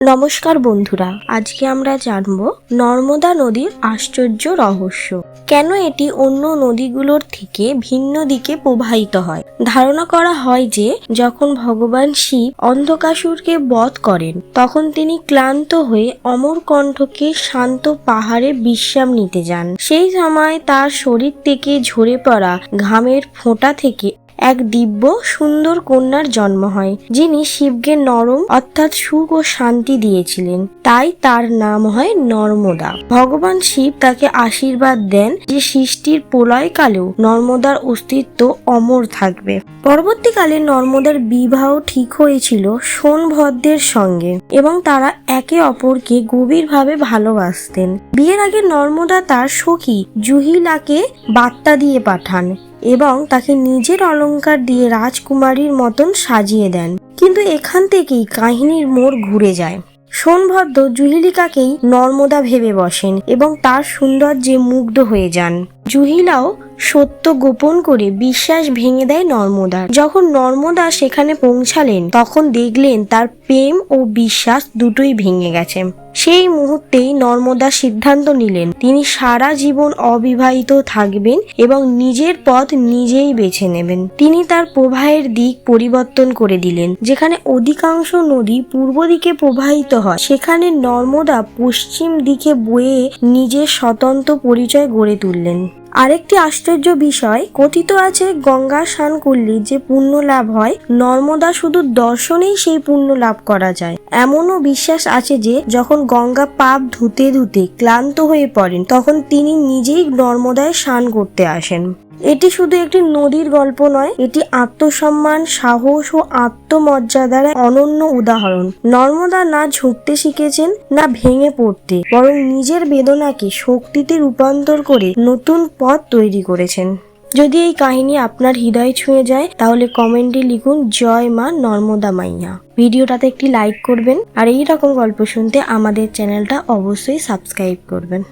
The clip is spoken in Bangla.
নমস্কার বন্ধুরা, আজকে আমরা জানব নর্মদা নদীর আশ্চর্য রহস্য। কেন এটি অন্য নদীগুলোর থেকে ভিন্ন দিকে প্রবাহিত হয়। ধারণা করা হয় যে যখন ভগবান শিব অন্ধকাসুরকে বধ করেন তখন তিনি ক্লান্ত হয়ে অমরকণ্টকে শান্ত পাহাড়ে বিশ্রাম নিতে যান। সেই সময় তার শরীর থেকে ঝরে পড়া ঘামের ফোঁটা থেকে এক দিব্য সুন্দর কন্যার জন্ম হয়, যিনি শিবকে নরম অর্থাৎ সুখ ও শান্তি দিয়েছিলেন। তাই তার নাম হয় নর্মদা। ভগবান শিব তাকে আশীর্বাদ দেন যে সৃষ্টির প্রলয়কালেও নর্মদার অস্তিত্ব অমর থাকবে। পরবর্তীকালে নর্মদার বিবাহ ঠিক হয়েছিল সোনভদ্রের সঙ্গে এবং তারা একে অপরকে গভীরভাবে ভালোবাসতেন। বিয়ের আগে নর্মদা তার সখী জুহিলাকে বার্তা দিয়ে পাঠান এবং তাকে নিজের অলংকার দিয়ে রাজকুমারীর মতন সাজিয়ে দেন। কিন্তু এখান থেকেই কাহিনীর মোড় ঘুরে যায়। সোনভদ্র জুহিলিকাকেই নর্মদা ভেবে বসেন এবং তার সৌন্দর্যে মুগ্ধ হয়ে যান। জুহিলাও সত্য গোপন করে বিশ্বাস ভেঙে দেয় নর্মদার। যখন নর্মদা সেখানে পৌঁছালেন তখন দেখলেন তার প্রেম ও বিশ্বাস দুটোই ভেঙে গেছে। সেই মুহূর্তেই নর্মদা সিদ্ধান্ত নিলেন তিনি সারা জীবন অবিবাহিত থাকবেন এবং নিজের পথ নিজেই বেছে নেবেন। তিনি তার প্রবাহের দিক পরিবর্তন করে দিলেন। যেখানে অধিকাংশ নদী পূর্ব দিকে প্রবাহিত হয়, সেখানে নর্মদা পশ্চিম দিকে বয়ে নিজের স্বতন্ত্র পরিচয় গড়ে তুললেন। আরেকটি আশ্চর্য বিষয়, কথিত আছে গঙ্গা স্নান করলে যে পুণ্য লাভ হয়, নর্মদা শুধু দর্শনেই সেই পুণ্য লাভ করা যায়। এমনও বিশ্বাস আছে যে যখন গঙ্গা পাপ ধুতে ধুতে ক্লান্ত হয়ে পড়েন তখন তিনি নিজেই নর্মদায় স্নান করতে আসেন। এটি শুধু একটি নদীর গল্প নয়, এটি আত্মসম্মান, সাহস ও আত্মমর্যাদার অনন্য উদাহরণ। নর্মদা না ঝুঁকতে শিখেছেন না ভেঙে পড়তে, বরং নিজের বেদনাকে শক্তিতে রূপান্তর করে নতুন পথ তৈরি করেছেন। যদি এই কাহিনী আপনার হৃদয় ছুঁয়ে যায় তাহলে কমেন্টে লিখুন জয় মা নর্মদা মাইয়া। ভিডিওটাতে একটি লাইক করবেন আর এই রকম গল্প শুনতে আমাদের চ্যানেলটা অবশ্যই সাবস্ক্রাইব করবেন।